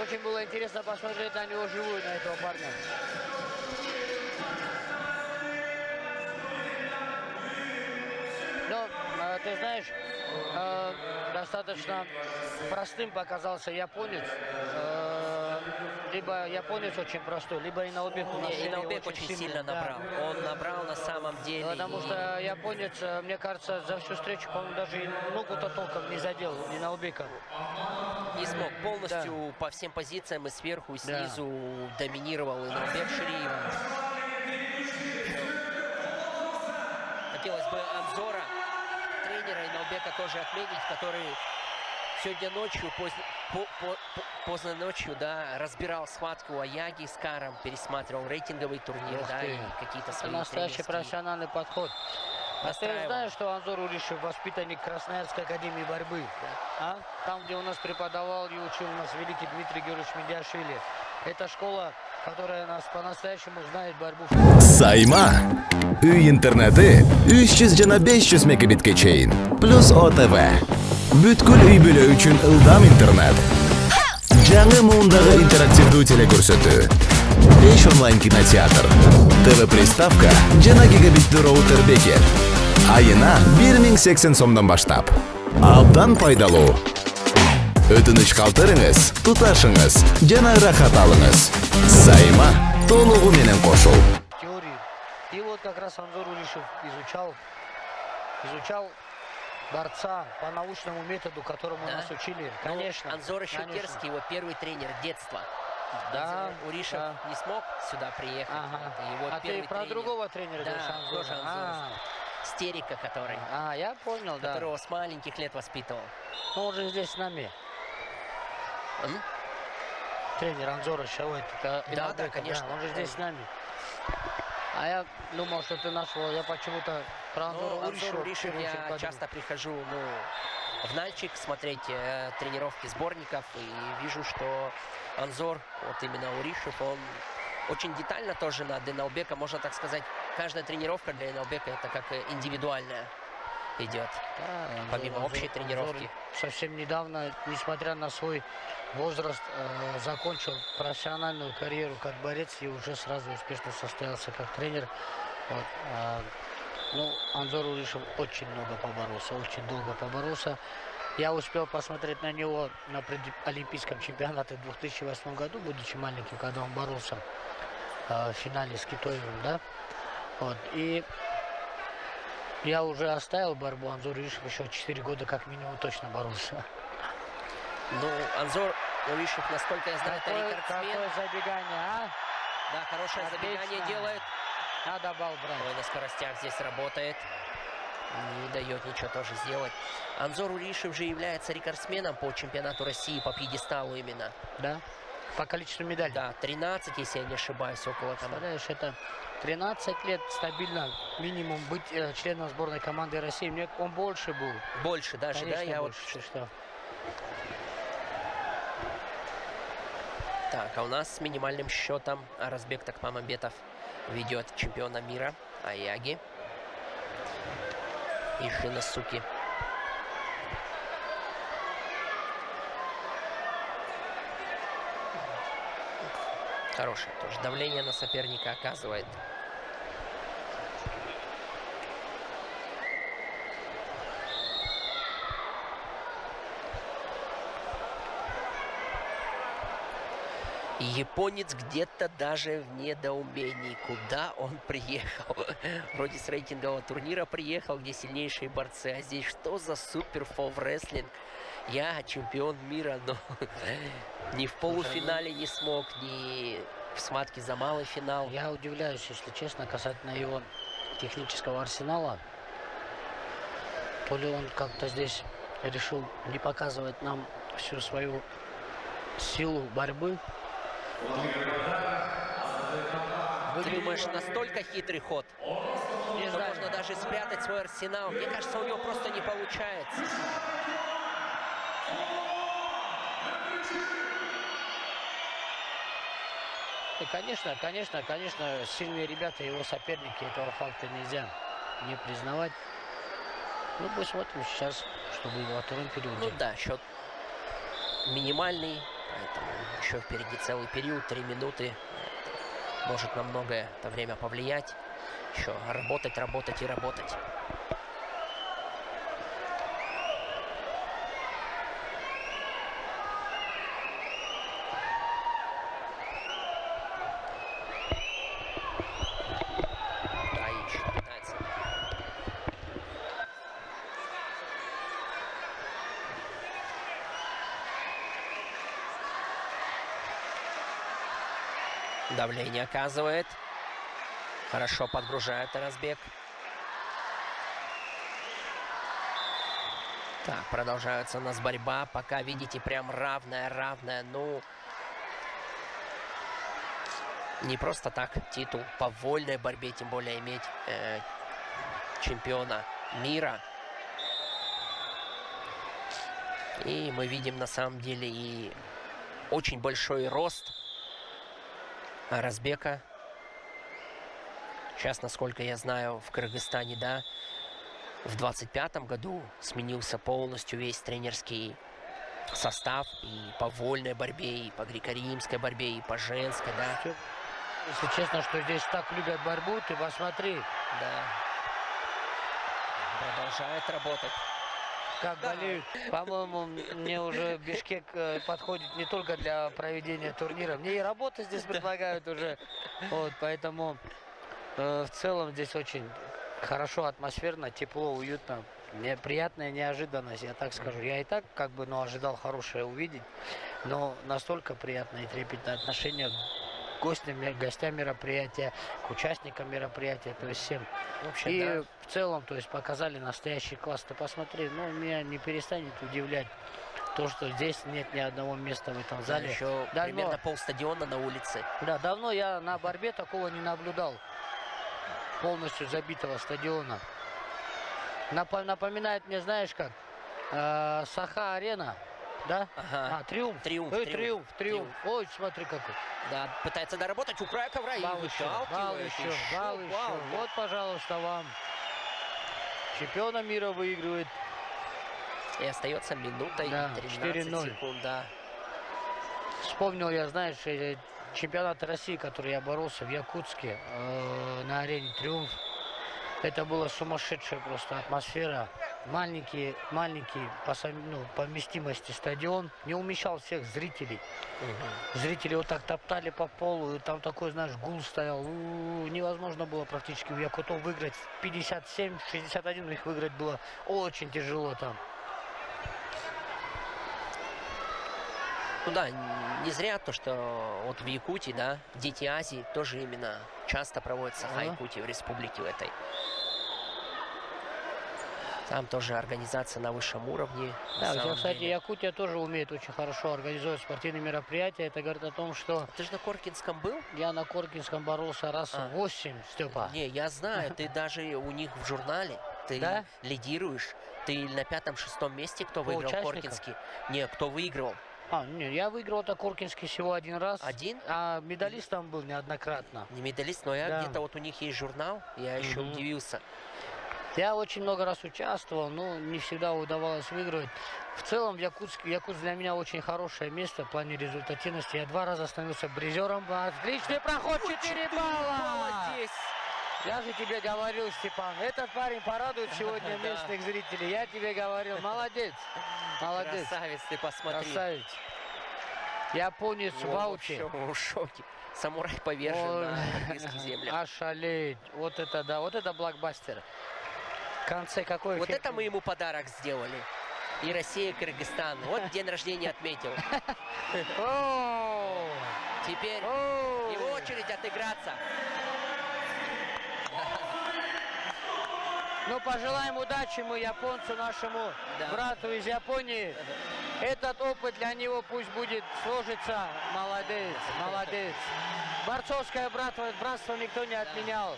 Очень было интересно посмотреть на него живую, на этого парня. Но, ты знаешь, достаточно простым показался японец. Либо японец очень простой, либо Иналбек у нас Иналбек очень сильно набрал. Да. Он набрал на самом деле. Потому что японец, мне кажется, за всю встречу, по-моему, даже ногу-то толком не задел Иналбека. Не смог. Полностью по всем позициям и сверху, и снизу доминировал Иналбек Шириев. Хотелось бы Анзора, тренера Иналбека, тоже отметить, который сегодня ночью, поздно ночью, да, разбирал схватку Аяги с Каром, пересматривал рейтинговый турнир, да, и какие-то свои настоящий профессиональный подход. А ты знаешь, что Анзор Уришев воспитанник Красноярской академии борьбы? Да. Там, где у нас преподавал и учил нас великий Дмитрий Георгиевич Медяшвили. Это школа, которая нас по-настоящему знает борьбу. Сайма. Үй интернети 300 жана 500 мегабитке чейин. Плюс ОТВ. Бүткүл үй бүлө үчүн ылдам интернет. Жаңы муундагы интерактивдүү телекөрсөтүү. 5 онлайн кинотеатр. ТВ-приставка жана гигабиттүү роутер бекер. Айына 1080 сомдон баштап. Абдан пайдалуу. Өтүнүч калтырыңыз, туташыңыз жана рахат алыңыз. Сайма толугу менен кошул. И вот как раз Анзор Уришев изучал борца по научному методу, которому нас учили. Конечно. Анзор Щекерский, его первый тренер детства. Да, Уришев не смог сюда приехать. Его ты про другого тренера говоришь, Анзора? Тоже Анзор. Стерика, который. Я понял, да. Которого с маленьких лет воспитывал. Ну, он же здесь с нами. Тренер Анзора Шауэт. Да, конечно. Он же здесь с нами. А я думал, что ты нашел. Я почему-то про Анзора Уришев я часто прихожу, в Нальчик смотреть тренировки сборников и вижу, что Анзор, вот именно Уришев, он очень детально тоже над Иналбека, можно так сказать, каждая тренировка для Иналбека это как индивидуальная идет, помимо общей тренировки. Совсем недавно, несмотря на свой возраст, закончил профессиональную карьеру как борец и уже сразу успешно состоялся как тренер. Вот. Анзор Уришев очень много поборолся, очень долго поборолся. Я успел посмотреть на него на олимпийском чемпионате в 2008 году, будучи маленьким, когда он боролся в финале с Китоевым, да. Вот. И я уже оставил борьбу. Анзор Уришев еще 4 года как минимум точно боролся. Анзор Уришев, насколько я знаю, это рекордсмен. Какое забегание, Да, хорошее забегание делает. Надо бал брать. На скоростях здесь работает. Не дает ничего тоже сделать. Анзор Уришев же является рекордсменом по чемпионату России, по пьедесталу именно. Да? По количеству медалей. Да, 13, если я не ошибаюсь, около того. Представляешь, это 13 лет стабильно минимум быть членом сборной команды России. Мне он больше был. Больше даже, конечно, да? Больше, что? Так, а у нас с минимальным счетом Аразбек Такмамамбетов ведет чемпиона мира Аяги и Шиносуки. Хорошее тоже давление на соперника оказывает. И японец где-то даже в недоумении, куда он приехал. Вроде с рейтингового турнира приехал, где сильнейшие борцы. А здесь что за супер фов рестлинг? Я чемпион мира, но ни в полуфинале не смог, ни в схватке за малый финал. Я удивляюсь, если честно, касательно его технического арсенала. То ли он как-то здесь решил не показывать нам всю свою силу борьбы. Ты думаешь, настолько хитрый ход? Не знаю, можно даже спрятать свой арсенал. Мне кажется, у него просто не получается. И, конечно, сильные ребята, его соперники, этого факта нельзя не признавать. Ну, посмотрим сейчас, что было во втором периоде. Ну да, счет минимальный, поэтому еще впереди целый период, 3 минуты. Может на многое это время повлиять. Еще работать, работать и работать. Да, еще пытается. Давление оказывает. Хорошо подгружает Таразбек. Так, продолжается у нас борьба. Пока, видите, прям равная. Ну, не просто так титул по вольной борьбе, тем более иметь чемпиона мира. И мы видим на самом деле и очень большой рост Аразбека. Сейчас, насколько я знаю, в Кыргызстане, да, в 25-м году сменился полностью весь тренерский состав и по вольной борьбе, и по греко-римской борьбе, и по женской, да. Если честно, что здесь так любят борьбу, ты посмотри. Да. Продолжает работать. Как болеют. По-моему, мне уже Бишкек подходит не только для проведения турнира. Мне и работу здесь предлагают уже. Вот, поэтому в целом здесь очень хорошо, атмосферно, тепло, уютно. Мне приятная неожиданность, я так скажу. Я и так как бы, ожидал хорошее увидеть. Но настолько приятное и трепетное отношение к гостям мероприятия, к участникам мероприятия, то есть всем. Вообще, И да. в целом, то есть показали настоящий класс. Ты посмотри, меня не перестанет удивлять то, что здесь нет ни одного места в этом зале. Еще Давно- примерно полстадиона на улице. Да, давно я на борьбе такого не наблюдал. Полностью забитого стадиона. Напоминает мне, знаешь как, Саха-арена, да? Ага. Триумф. Триумф, Ой, Триумф, Триумф. Ой, смотри какой. Да, пытается доработать у края ковра и Бал еще, бал выталкивает. еще, Еще бал бал. еще. Вот, пожалуйста, вам. Чемпиона мира выигрывает. И остается минута и Да, 13 4:0. секунд, да. Вспомнил я, знаешь, чемпионат России, который я боролся в Якутске на арене Триумф. Это была сумасшедшая просто атмосфера. Маленький по вместимости стадион. Не умещал всех зрителей. Зрители вот так топтали по полу. И там такой, знаешь, гул стоял. Невозможно было практически у якутов выиграть. 57-61 у них выиграть было очень тяжело там. Ну да, не зря то, что вот в Якутии, да, Дети Азии тоже именно часто проводятся в Якутии, в республике в этой. Там тоже организация на высшем уровне. на Да, самом кстати, деле. Якутия тоже умеет очень хорошо организовывать спортивные мероприятия. Это говорит о том, что Ты же на Коркинском был? я на Коркинском боролся раз 8, Степа. Не, я знаю, ты даже у них в журнале, ты Да? лидируешь. Ты на 5-6 месте, кто выиграл участникам? Коркинский. Не, кто выиграл. Не, я выиграл-то Коркинский всего один раз. Один? А медалистом был неоднократно. Не медалист, но я Да. где-то вот у них есть журнал, я еще Мгм. удивился. Я очень много раз участвовал, но не всегда удавалось выигрывать. В целом, Якутск для меня очень хорошее место в плане результативности. Я 2 раза становился призером. Отличный проход, 4 балла! Молодец! Я же тебе говорил, Степан, этот парень порадует сегодня Да. местных зрителей. Я тебе говорил, молодец, молодец, Красавец, ты посмотри. красавец. Японец в ауте. В шоке. Самурай повержен Ой, на английских землях. Ошалеть. Вот это да, вот это блокбастер. В конце какой Вот эффект? это мы ему подарок сделали. И Россия, и Кыргызстан. Вот день рождения отметил. О! Теперь О! его очередь отыграться. Ну, пожелаем удачи мы японцу, нашему Да. брату из Японии. Этот опыт для него пусть будет сложиться. Молодец, молодец. Борцовское братство никто не отменял.